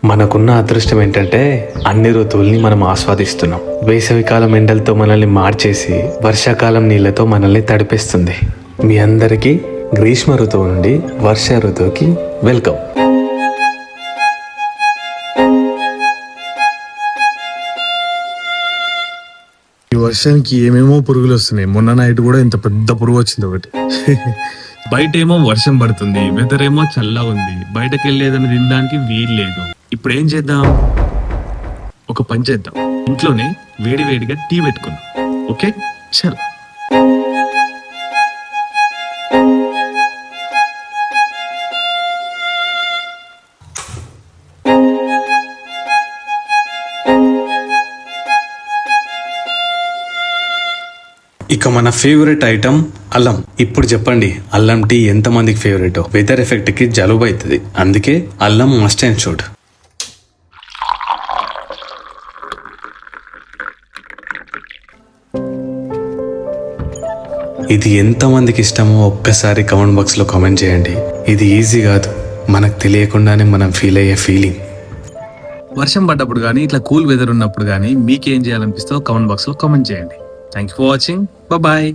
మనకున్న అదృష్టం ఏంటంటే అన్ని ఋతువుల్ని మనం ఆస్వాదిస్తున్నాం. వేసవికాలం ఎండలతో మనల్ని మార్చేసి వర్షాకాలం నీళ్ళతో మనల్ని తడిపేస్తుంది. మీ అందరికీ గ్రీష్మ ఋతువు నుండి వర్ష ఋతువుకి వెల్కమ్. ఈ వర్షానికి ఏమేమో పురుగులు వస్తున్నాయి. మొన్న నైట్ కూడా ఇంత పెద్ద పురుగు వచ్చింది ఒకటి. బయట ఏమో వర్షం పడుతుంది, వెదర్ ఏమో చల్లగా ఉంది, బయటకు వెళ్ళేదని తినడానికి వీలు లేదు. ఇప్పుడు ఏం చేద్దాం? ఒక పని చేద్దాం, ఇంట్లోనే వేడి వేడిగా టీ పెట్టుకుందాం. ఓకే చల్. ఇక మన ఫేవరెట్ ఐటమ్ అల్లం. ఇప్పుడు చెప్పండి, అల్లం టీ ఎంతమందికి ఫేవరెటో. వెదర్ ఎఫెక్ట్ కి జలుబు అవుతుంది, అందుకే అల్లం మస్ట్ అండ్ షుడ్. ఇది ఎంతమందికి ఇష్టమో ఒక్కసారి కామెంట్ బాక్స్లో కామెంట్ చేయండి. ఇది ఈజీ కాదు, మనకు తెలియకుండానే మనం ఫీల్ అయ్యే ఫీలింగ్. వర్షం పడ్డప్పుడు కానీ ఇట్లా కూల్ వెదర్ ఉన్నప్పుడు కానీ మీకేం చేయాలనిపిస్తుందో కామెంట్ బాక్స్లో కామెంట్ చేయండి. Thank you for watching. Bye.